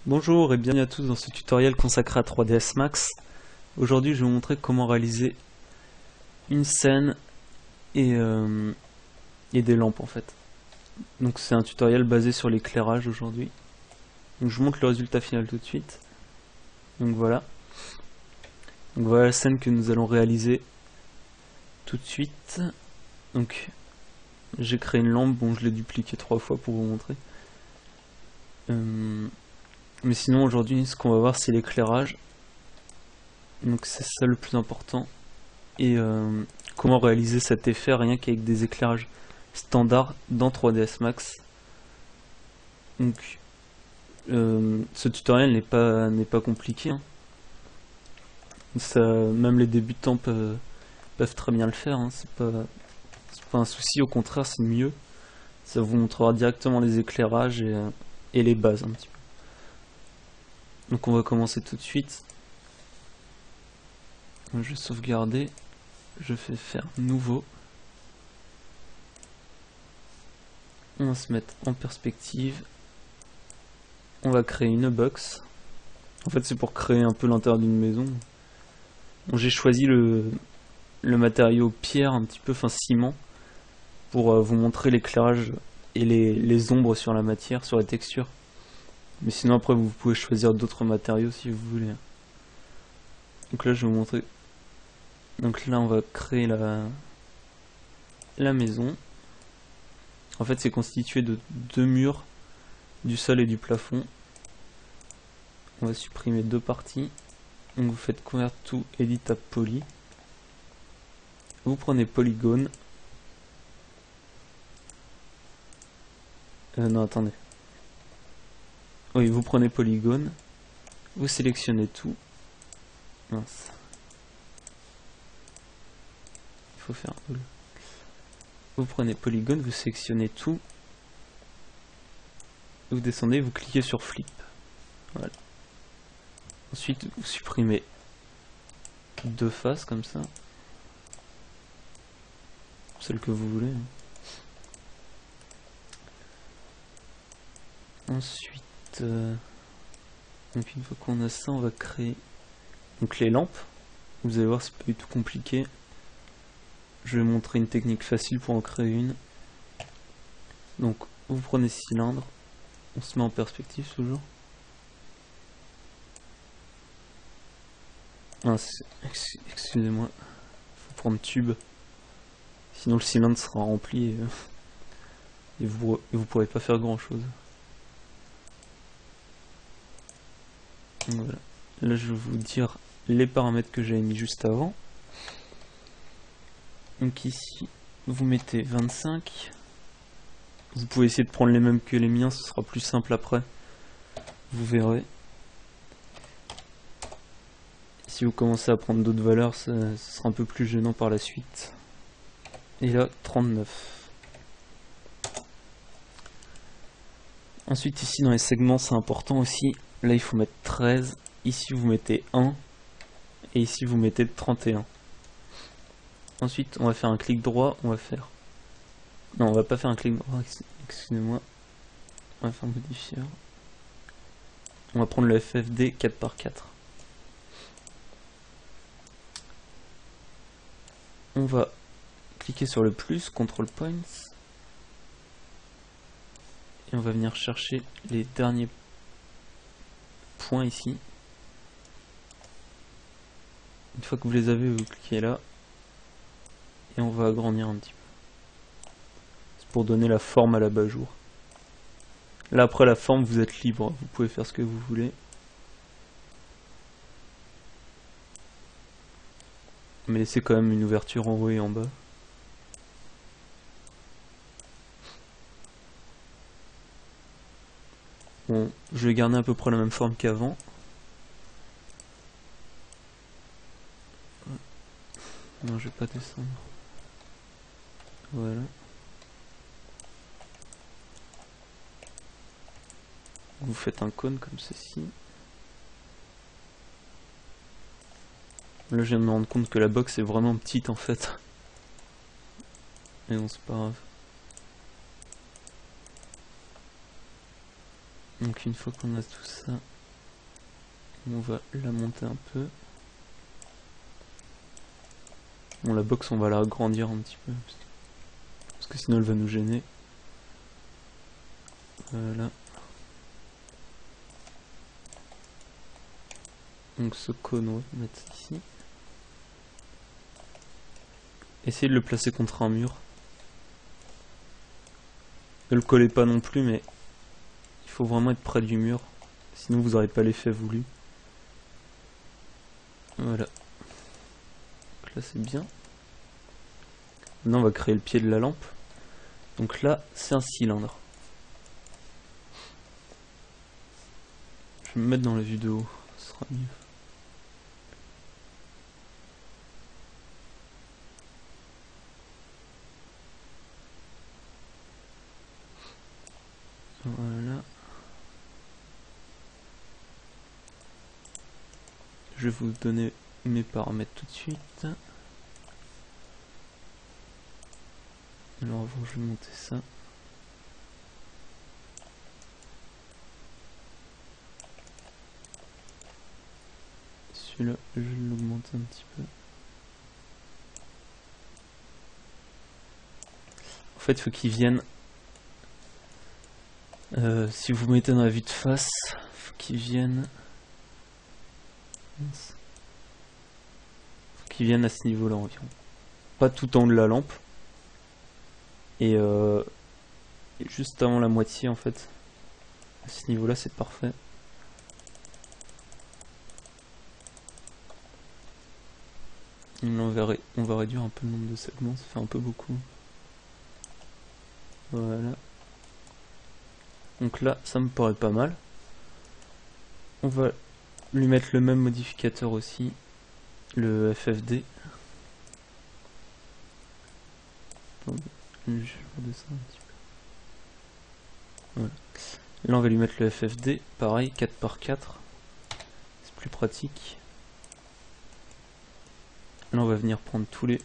Bonjour et bienvenue à tous dans ce tutoriel consacré à 3ds Max. Aujourd'hui je vais vous montrer comment réaliser une scène et des lampes en fait. Donc c'est un tutoriel basé sur l'éclairage aujourd'hui. Donc je vous montre le résultat final tout de suite. Donc voilà. Donc voilà la scène que nous allons réaliser tout de suite. Donc j'ai créé une lampe, bon je l'ai dupliqué 3 fois pour vous montrer. Mais sinon aujourd'hui ce qu'on va voir c'est l'éclairage. Donc c'est ça le plus important. Et comment réaliser cet effet rien qu'avec des éclairages standards dans 3ds Max. Donc ce tutoriel n'est pas compliqué, hein. Ça, même les débutants peuvent très bien le faire, hein. C'est pas un souci, au contraire c'est mieux. Ça vous montrera directement les éclairages et les bases un petit peu. Donc on va commencer tout de suite. Je vais sauvegarder. Je fais faire nouveau. On va se mettre en perspective. On va créer une box. En fait c'est pour créer un peu l'intérieur d'une maison. Bon, j'ai choisi le matériau pierre un petit peu, enfin ciment, pour vous montrer l'éclairage et les ombres sur la matière, sur la texture. Mais sinon après vous pouvez choisir d'autres matériaux si vous voulez. Donc là je vais vous montrer. Donc là on va créer la maison. En fait c'est constitué de 2 murs, du sol et du plafond. On va supprimer 2 parties. Donc vous faites convert to edit à poly. Vous prenez polygone. Non attendez. Oui, vous prenez polygone. Vous sélectionnez tout. Mince. Il faut faire all. Vous prenez polygone, vous sélectionnez tout. Vous descendez, vous cliquez sur flip. Voilà. Ensuite, vous supprimez 2 faces comme ça. Celle que vous voulez. Ensuite, donc une fois qu'on a ça, on va créer donc les lampes. Vous allez voir, c'est pas du tout compliqué. Je vais montrer une technique facile pour en créer une. Donc, vous prenez cylindre. On se met en perspective toujours. Ah, excusez-moi. Faut prendre tube. Sinon le cylindre sera rempli et vous pourrez pas faire grand chose. Donc voilà. Là je vais vous dire les paramètres que j'avais mis juste avant. Donc ici vous mettez 25. Vous pouvez essayer de prendre les mêmes que les miens, ce sera plus simple après. Vous verrez. Si vous commencez à prendre d'autres valeurs, ce sera un peu plus gênant par la suite. Et là, 39. Ensuite, ici dans les segments, c'est important aussi. Là, il faut mettre 13. Ici, vous mettez 1. Et ici, vous mettez 31. Ensuite, on va faire un clic droit. On va faire... Non, on va pas faire un clic droit. Excusez-moi. On va faire modifier. On va prendre le FFD 4×4. On va cliquer sur le plus, control points, et on va venir chercher les derniers points ici. Une fois que vous les avez, vous cliquez là, et on va agrandir un petit peu. C'est pour donner la forme à l'abat-jour. Là après la forme, vous êtes libre, vous pouvez faire ce que vous voulez. Mais laissez quand même une ouverture en haut et en bas. Bon, je vais garder à peu près la même forme qu'avant. Non, je vais pas descendre. Voilà. Vous faites un cône comme ceci. Là, je viens de me rendre compte que la box est vraiment petite en fait. Mais bon, c'est pas grave. Donc une fois qu'on a tout ça, On va la monter un peu. Bon, la box, on va la agrandir un petit peu. Parce que sinon, elle va nous gêner. Voilà. Donc ce cône, on va le mettre ici. Essayez de le placer contre un mur. Ne le collez pas non plus, mais il faut vraiment être près du mur. Sinon, vous n'aurez pas l'effet voulu. Voilà. Donc là, c'est bien. Maintenant, on va créer le pied de la lampe. Donc là, c'est un cylindre. Je vais me mettre dans la vue de haut, ce sera mieux. Voilà. Je vais vous donner mes paramètres tout de suite. Alors avant, je vais monter ça. Celui-là, je vais l'augmenter un petit peu. En fait, il faut qu'il vienne. Si vous mettez dans la vue de face, il faut qu'il vienne. Faut qu'il vienne à ce niveau-là environ. Pas tout en haut de la lampe. Et juste avant la moitié en fait. À ce niveau-là, c'est parfait. On va réduire un peu le nombre de segments, ça fait un peu beaucoup. Voilà. Donc là, ça me paraît pas mal. On va lui mettre le même modificateur aussi, le FFD. Attendez, je vais redescendre un petit peu. Voilà. Là, on va lui mettre le FFD, pareil, 4×4. C'est plus pratique. Là, on va venir prendre tous les...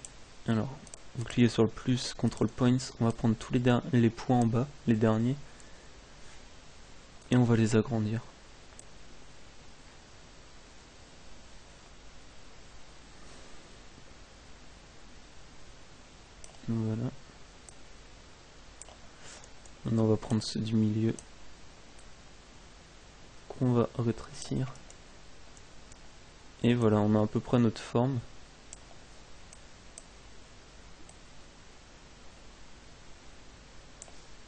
Alors, vous cliquez sur le plus, control points, on va prendre tous les points en bas, les derniers. Et on va les agrandir. Voilà. Maintenant, on va prendre ceux du milieu. Qu'on va rétrécir. Et voilà, on a à peu près notre forme.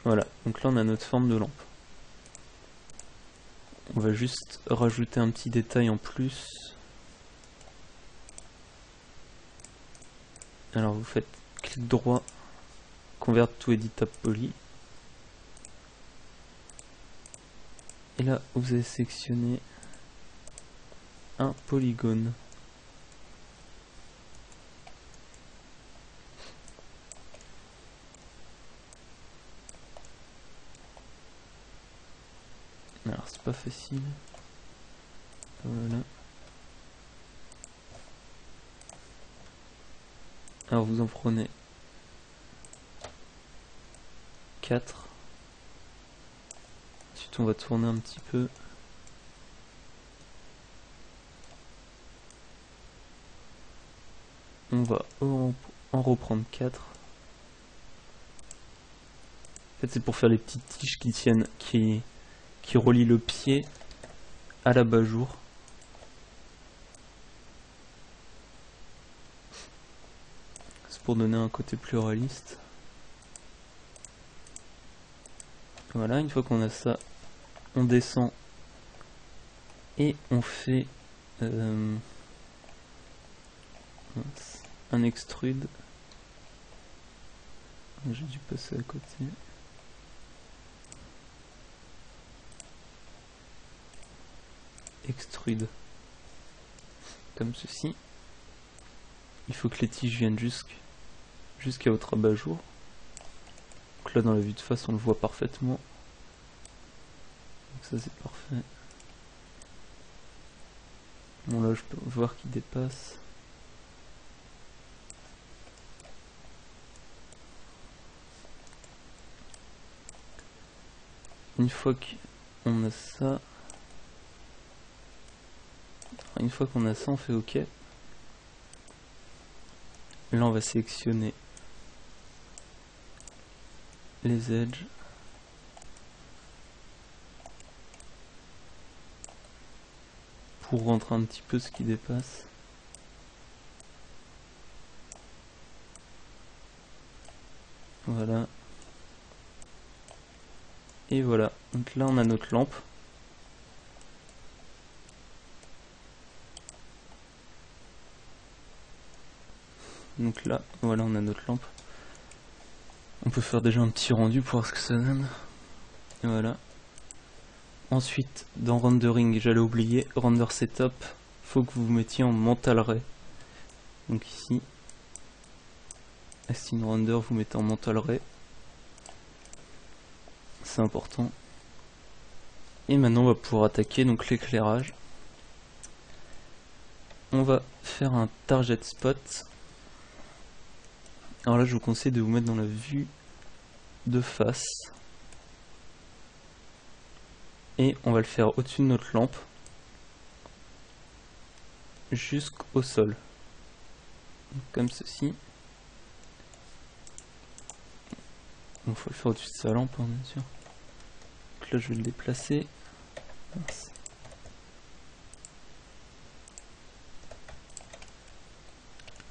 Voilà, donc là on a notre forme de lampe. On va juste rajouter un petit détail en plus. Alors vous faites clic droit, convert to editable poly. Et là vous allez sélectionner un polygone. Alors c'est pas facile. Voilà. Alors vous en prenez 4. Ensuite on va tourner un petit peu. On va en reprendre 4. En fait c'est pour faire les petites tiges qui tiennent, qui relient le pied à l'abat-jour. C'est pour donner un côté plus réaliste. Voilà, une fois qu'on a ça, on descend et on fait un extrude. J'ai dû passer à côté. Extrude. Comme ceci. Il faut que les tiges viennent jusqu'à votre abat-jour. Donc là dans la vue de face on le voit parfaitement. Donc ça c'est parfait. Bon là je peux voir qu'il dépasse. Une fois qu'on a ça, Une fois qu'on a ça, on fait OK. Là, on va sélectionner les edges. Pour rentrer un petit peu ce qui dépasse. Voilà. Et voilà. Donc là, on a notre lampe. Donc là, voilà, on a notre lampe. On peut faire déjà un petit rendu pour voir ce que ça donne. Et voilà. Ensuite, dans Rendering, j'allais oublier, Render Setup, faut que vous mettiez en Mental Ray. Donc ici, Scene Render, vous mettez en Mental Ray. C'est important. Et maintenant, on va pouvoir attaquer donc l'éclairage. On va faire un Target Spot. Alors là, je vous conseille de vous mettre dans la vue de face. Et on va le faire au-dessus de notre lampe. Jusqu'au sol. Comme ceci. Il faut le faire au-dessus de sa lampe, hein, bien sûr. Donc là, je vais le déplacer. Mince.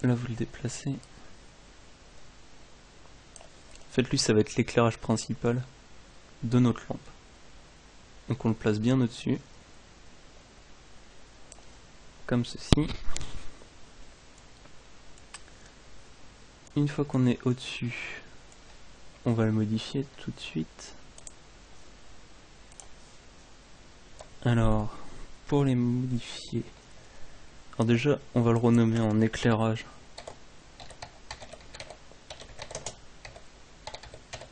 Là, vous le déplacez. En fait, lui, ça va être l'éclairage principal de notre lampe. Donc on le place bien au-dessus. Comme ceci. Une fois qu'on est au-dessus, on va le modifier tout de suite. Alors, pour les modifier, alors déjà, on va le renommer en éclairage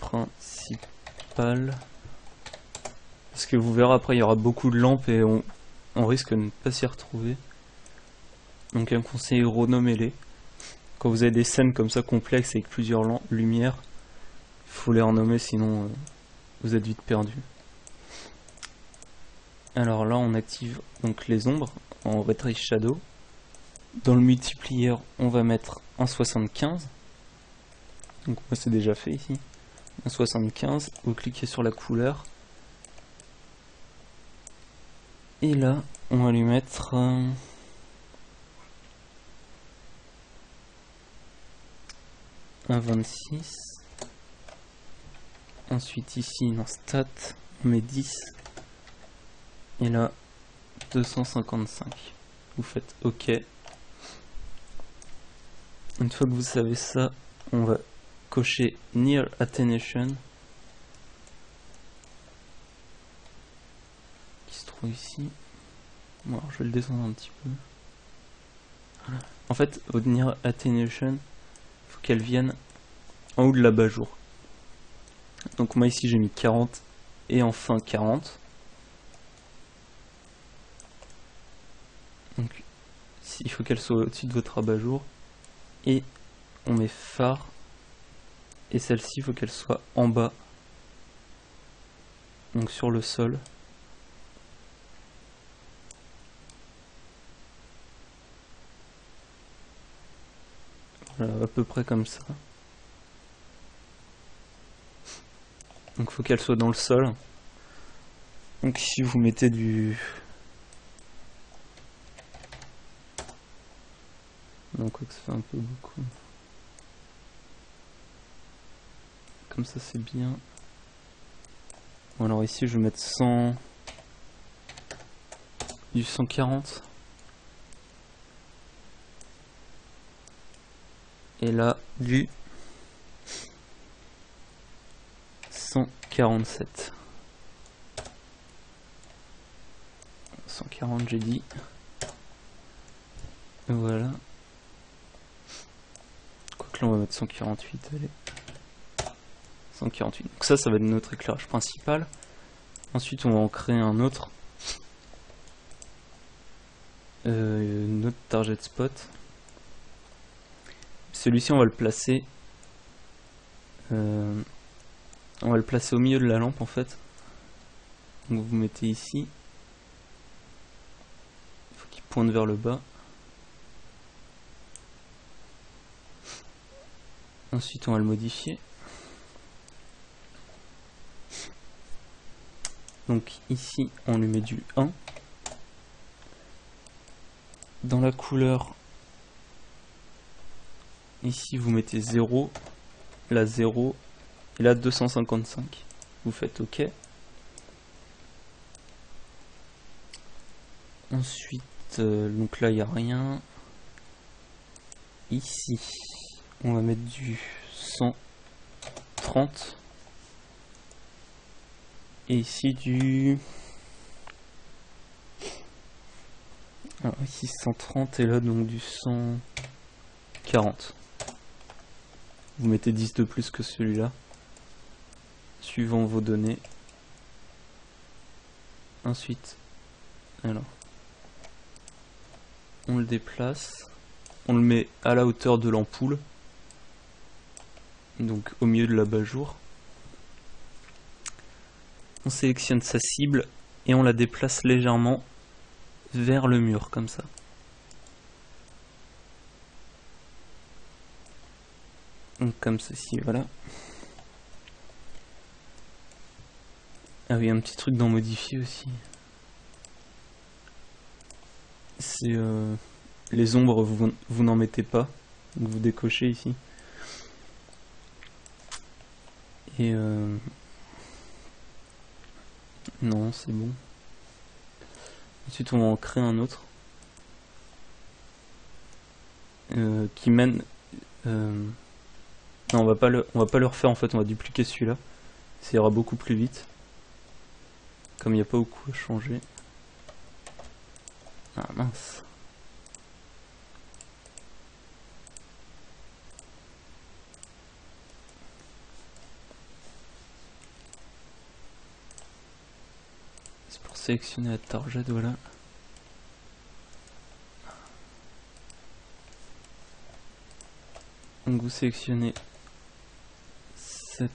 principal. Parce que vous verrez après, il y aura beaucoup de lampes et on risque de ne pas s'y retrouver. Donc un conseil, renommez-les. Quand vous avez des scènes comme ça complexes avec plusieurs lumières, il faut les renommer, sinon vous êtes vite perdu. Alors là, on active donc les ombres en Retrace Shadow. Dans le multiplier, on va mettre un 75. Donc moi c'est déjà fait ici. Un 75, vous cliquez sur la couleur. Et là, on va lui mettre un 26. Ensuite ici dans Stat, on met 10. Et là, 255. Vous faites OK. Une fois que vous savez ça, on va cocher Near Attenuation, qui se trouve ici. Bon, alors je vais le descendre un petit peu. Voilà. En fait, votre Near Attenuation, il faut qu'elle vienne en haut de l'abat-jour. Donc moi ici j'ai mis 40 et enfin 40. Donc il faut qu'elle soit au-dessus de votre abat-jour. Et on met phare. Et celle-ci, il faut qu'elle soit en bas. Donc sur le sol. Voilà, à peu près comme ça. Donc il faut qu'elle soit dans le sol. Donc ici vous mettez du... Donc quoi que ça fait un peu beaucoup. Comme ça c'est bien. Bon alors ici je vais mettre 100... du 140. Et là du 147. 140 j'ai dit. Et voilà. Quoique là on va mettre 148, allez. 148. Donc ça va être notre éclairage principal. Ensuite on va en créer un autre. Notre target spot. Celui-ci on va le placer. On va le placer au milieu de la lampe en fait. Donc vous mettez ici. Il faut qu'il pointe vers le bas. Ensuite on va le modifier. Donc ici on lui met du 1. Dans la couleur, ici vous mettez 0, là 0, et là 255. Vous faites OK. Ensuite, donc là il n'y a rien. Ici, on va mettre du 130. Et ici du... Alors ici 130 et là donc du 140. Vous mettez 10 de plus que celui-là, suivant vos données. Ensuite, alors, on le déplace, on le met à la hauteur de l'ampoule, donc au milieu de l'abat-jour. On sélectionne sa cible et on la déplace légèrement vers le mur, comme ça. Donc comme ceci, voilà. Ah oui, un petit truc d'en modifier aussi. C'est les ombres, vous n'en mettez pas. Donc vous décochez ici. Et non, c'est bon. Ensuite on va en créer un autre. Qui mène... non, on va pas le refaire en fait, on va dupliquer celui-là. Ça ira beaucoup plus vite. Comme il n'y a pas beaucoup à changer. Ah mince. C'est pour sélectionner la target, voilà. Donc vous sélectionnez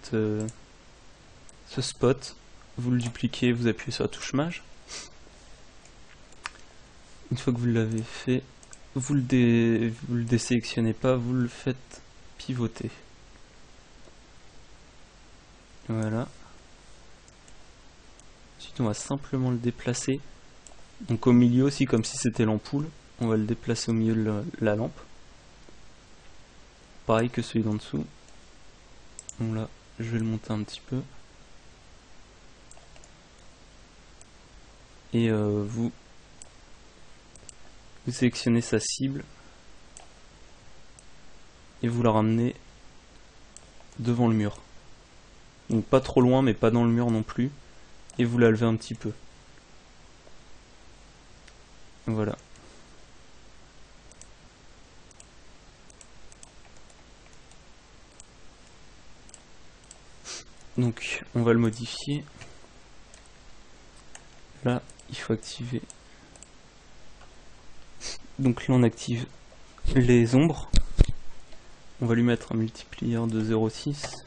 ce spot, vous le dupliquez, vous appuyez sur la touche Maj. Une fois que vous l'avez fait, vous le désélectionnez pas, vous le faites pivoter. Voilà. Ensuite on va simplement le déplacer. Donc au milieu aussi, comme si c'était l'ampoule, on va le déplacer au milieu de la lampe. Pareil que celui d'en dessous. Donc là, je vais le monter un petit peu. Et vous sélectionnez sa cible. Et vous la ramenez devant le mur. Donc pas trop loin, mais pas dans le mur non plus. Et vous la levez un petit peu. Voilà. Donc on va le modifier. Là il faut activer. Donc là on active les ombres. On va lui mettre un multiplier de 0,6.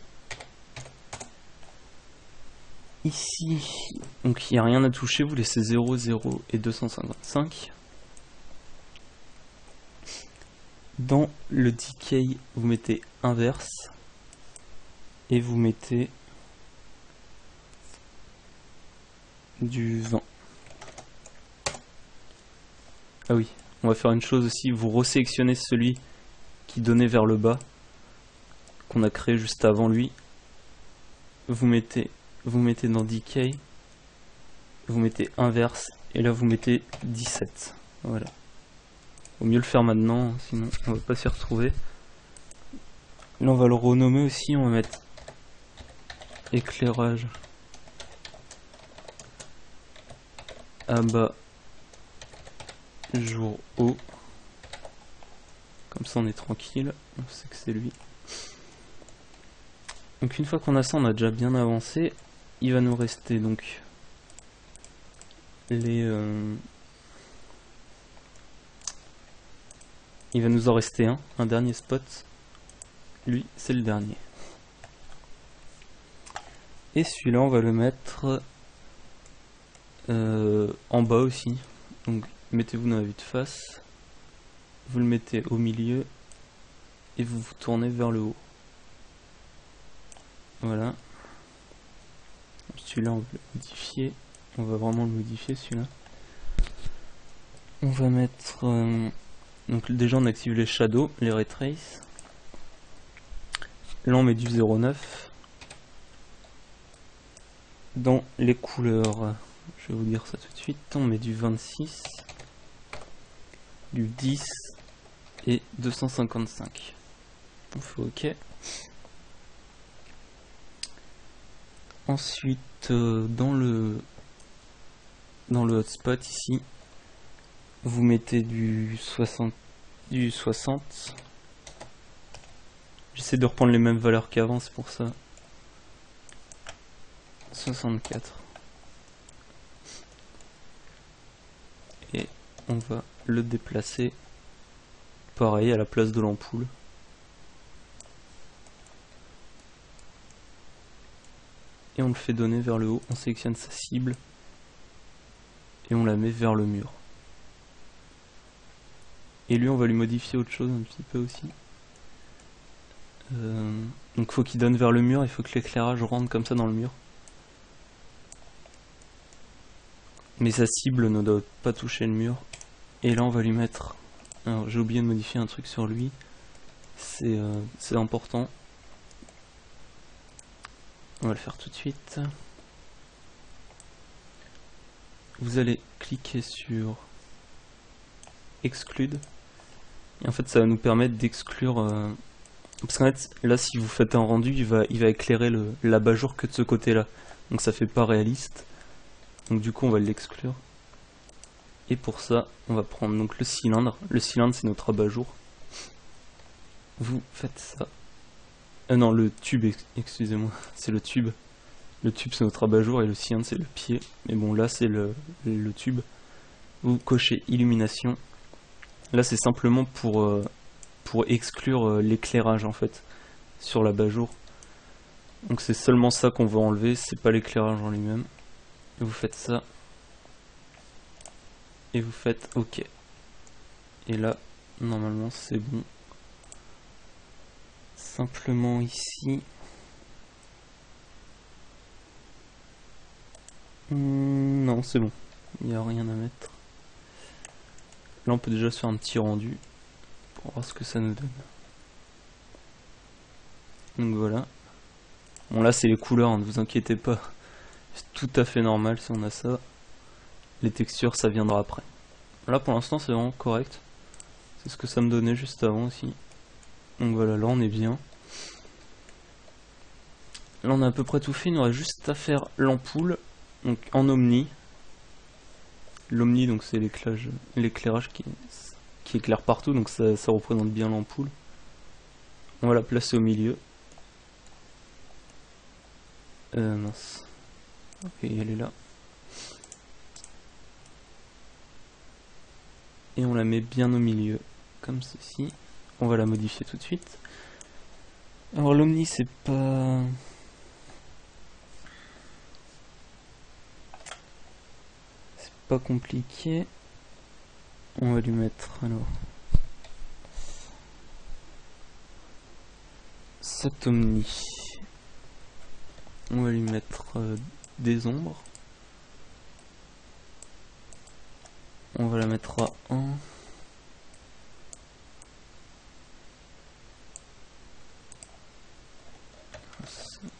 Ici, donc il n'y a rien à toucher, vous laissez 0, 0 et 255. Dans le decay, vous mettez inverse. Et vous mettez du 20. Ah oui, on va faire une chose aussi, vous resélectionnez celui qui donnait vers le bas, qu'on a créé juste avant lui. Vous mettez dans Decay, vous mettez inverse, et là vous mettez 17. Voilà. Vaut mieux le faire maintenant, sinon on va pas s'y retrouver. Là on va le renommer aussi, on va mettre éclairage abat jour haut. Comme ça on est tranquille, on sait que c'est lui. Donc une fois qu'on a ça, on a déjà bien avancé. Il va nous rester donc les... il va nous en rester un dernier spot. Lui, c'est le dernier. Et celui-là, on va le mettre en bas aussi. Donc mettez-vous dans la vue de face, vous le mettez au milieu et vous vous tournez vers le haut. Voilà. Celui-là on va le modifier, on va vraiment le modifier celui-là. On va mettre... donc déjà on active les shadows, les ray trace. Là on met du 0,9. Dans les couleurs, je vais vous dire ça tout de suite, on met du 26, du 10 et 255. On fait OK. Ensuite, dans le hotspot ici, vous mettez du 60. J'essaie de reprendre les mêmes valeurs qu'avant, c'est pour ça. 64. Et on va le déplacer, pareil, à la place de l'ampoule. Et on le fait donner vers le haut, on sélectionne sa cible et on la met vers le mur. Et lui on va lui modifier autre chose un petit peu aussi. Donc faut qu'il donne vers le mur, il faut que l'éclairage rentre comme ça dans le mur. Mais sa cible ne doit pas toucher le mur. Et là on va lui mettre... Alors j'ai oublié de modifier un truc sur lui. C'est important. On va le faire tout de suite. Vous allez cliquer sur Exclude. Et en fait ça va nous permettre d'exclure... parce qu'en fait là si vous faites un rendu il va éclairer l'abat-jour que de ce côté là. Donc ça fait pas réaliste. Donc du coup on va l'exclure. Et pour ça on va prendre donc le cylindre. Le cylindre c'est notre abat-jour. Vous faites ça. Non, le tube, excusez-moi, c'est le tube. Le tube c'est notre abat-jour et le cylindre c'est le pied. Mais bon là c'est le tube. Vous cochez illumination. Là c'est simplement pour exclure l'éclairage en fait sur l'abat-jour. Donc c'est seulement ça qu'on va enlever, c'est pas l'éclairage en lui-même. Vous faites ça. Et vous faites OK. Et là, normalement c'est bon. Simplement ici. Non, c'est bon. Il n'y a rien à mettre. Là, on peut déjà se faire un petit rendu pour voir ce que ça nous donne. Donc voilà. Bon, là, c'est les couleurs, hein, ne vous inquiétez pas. C'est tout à fait normal si on a ça. Les textures, ça viendra après. Là, pour l'instant, c'est vraiment correct. C'est ce que ça me donnait juste avant aussi. Donc voilà, là, on est bien. Là on a à peu près tout fait, il nous reste juste à faire l'ampoule, donc en omni. L'omni donc c'est l'éclairage qui éclaire partout, donc ça représente bien l'ampoule. On va la placer au milieu. Mince. Ok, elle est là. Et on la met bien au milieu, comme ceci. On va la modifier tout de suite. Alors l'omni c'est pas... pas compliqué. On va lui mettre alors cet omni. On va lui mettre des ombres. On va la mettre à 1.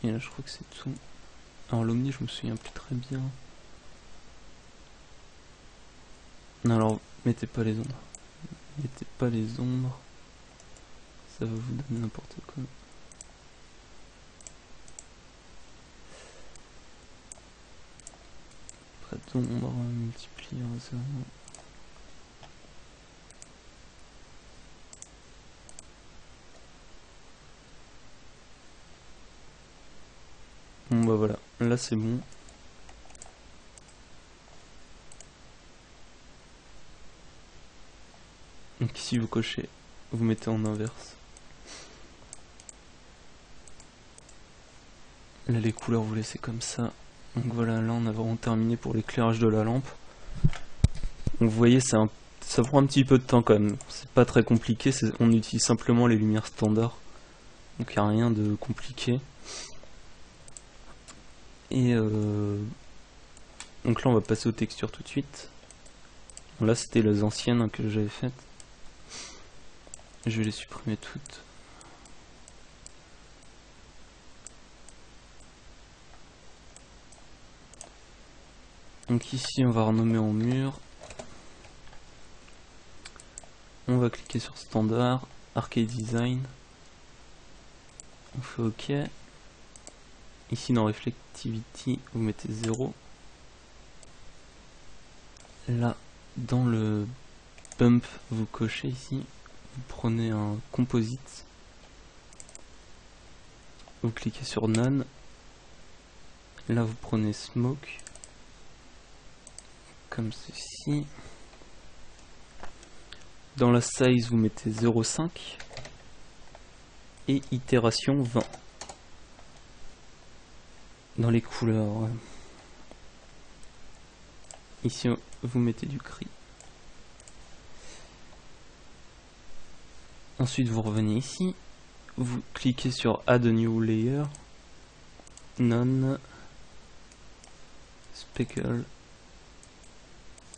Et là je crois que c'est tout. Alors l'omni je me souviens plus très bien. Non, alors mettez pas les ombres. Mettez pas les ombres. Ça va vous donner n'importe quoi. Pas d'ombre, multiplier à 0. Bon bah voilà, là c'est bon. Donc ici vous cochez, vous mettez en inverse. Là les couleurs vous laissez comme ça. Donc voilà, là on a vraiment terminé pour l'éclairage de la lampe. Donc vous voyez, ça prend un petit peu de temps quand même. C'est pas très compliqué, on utilise simplement les lumières standards. Donc il n'y a rien de compliqué. Et donc là on va passer aux textures tout de suite. Bon, là c'était les anciennes que j'avais faites. Je vais les supprimer toutes. Donc ici on va renommer en mur. On va cliquer sur standard, arcade design. On fait OK. Ici dans reflectivity vous mettez 0. Là dans le bump vous cochez ici. Vous prenez un composite. Vous cliquez sur none. Là vous prenez smoke. Comme ceci. Dans la size vous mettez 0,5 et itération 20. Dans les couleurs, ici vous mettez du gris. Ensuite vous revenez ici, vous cliquez sur add a new layer, none, speckle.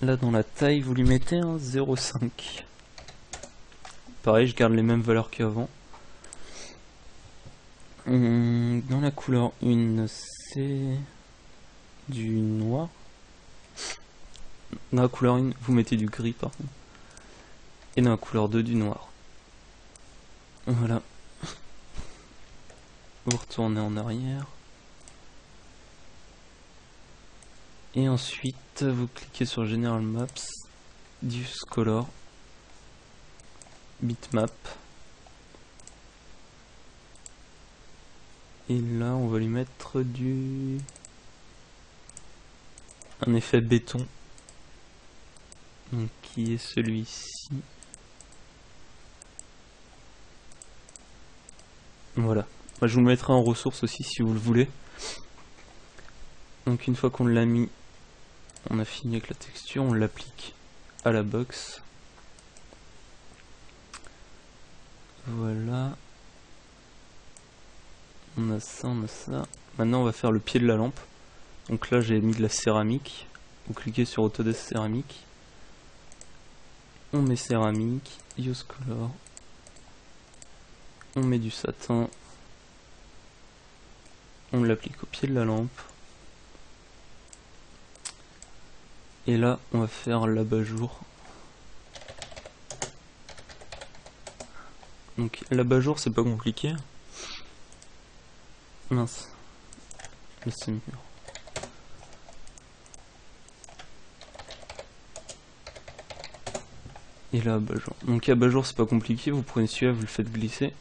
Là dans la taille vous lui mettez un 0,5. Pareil, je garde les mêmes valeurs qu'avant. Dans la couleur 1, c'est du noir. Dans la couleur 1, vous mettez du gris par contre. Et dans la couleur 2, du noir. Voilà. Vous retournez en arrière. Et ensuite, vous cliquez sur General Maps, Diffuse Color, Bitmap. Et là, on va lui mettre un effet béton. Donc, qui est celui-ci. Voilà. Moi, je vous le mettrai en ressource aussi si vous le voulez. Donc, une fois qu'on l'a mis, on a fini avec la texture, on l'applique à la box. Voilà. On a ça, on a ça. Maintenant on va faire le pied de la lampe. Donc là j'ai mis de la céramique. Vous cliquez sur Autodesk céramique. On met céramique, use color. On met du satin. On l'applique au pied de la lampe. Et là on va faire l'abat-jour. Donc l'abat-jour c'est pas compliqué. Mince. Là c'est mieux. Et là abat-jour. Donc abat-jour c'est pas compliqué, vous prenez celui-là, vous le faites glisser.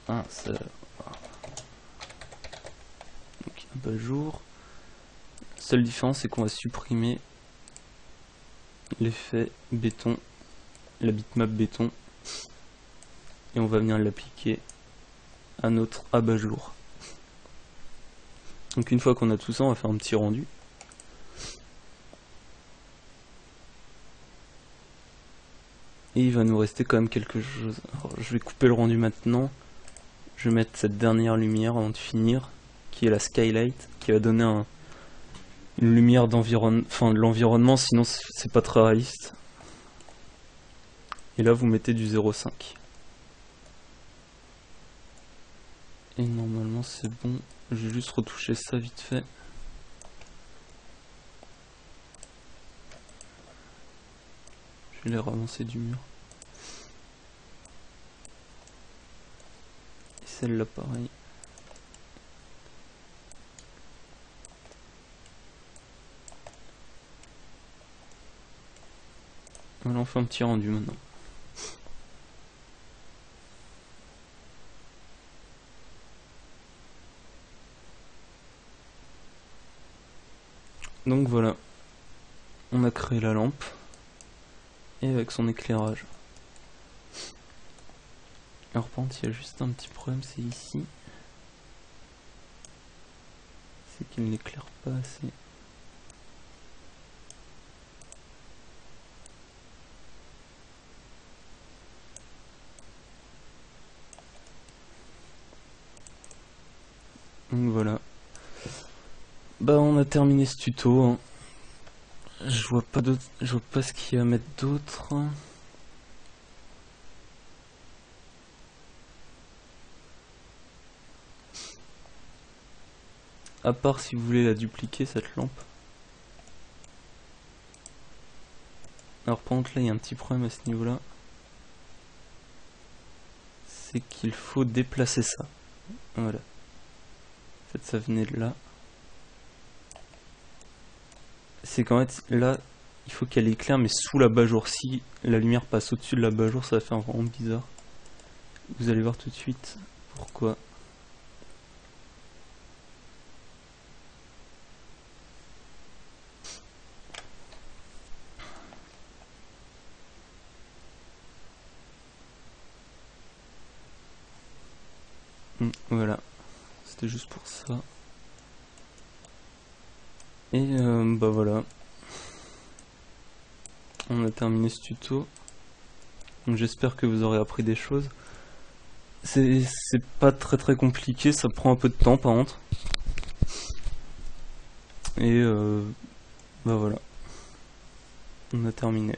Ah ça. Donc abat-jour. Seule différence c'est qu'on va supprimer l'effet béton, la bitmap béton. Et on va venir l'appliquer à notre abat-jour. Donc une fois qu'on a tout ça, on va faire un petit rendu. Et il va nous rester quand même quelque chose. Alors, je vais couper le rendu maintenant. Je vais mettre cette dernière lumière avant de finir, qui est la skylight, qui va donner une lumière d'environnement, enfin de l'environnement, sinon c'est pas très réaliste. Et là vous mettez du 0,5. Et normalement c'est bon, je vais juste retoucher ça vite fait. Je vais les ravancer du mur. Et celle-là pareil. Voilà, on fait un petit rendu maintenant. Donc voilà, on a créé la lampe et avec son éclairage. Alors par contre il y a juste un petit problème, c'est ici. C'est qu'il n'éclaire pas assez. Bah on a terminé ce tuto, hein. Je vois pas ce qu'il y a à mettre d'autre. À part si vous voulez la dupliquer cette lampe. Alors par contre là il y a un petit problème à ce niveau là. C'est qu'il faut déplacer ça. Voilà. En fait ça venait de là. C'est qu'en fait là il faut qu'elle éclaire mais sous l'abat-jour. Si la lumière passe au-dessus de l'abat-jour ça va faire vraiment bizarre. Vous allez voir tout de suite pourquoi. Voilà, c'était juste pour ça. Et bah voilà, on a terminé ce tuto. Donc j'espère que vous aurez appris des choses. C'est pas très compliqué, ça prend un peu de temps par contre. Et bah voilà, on a terminé.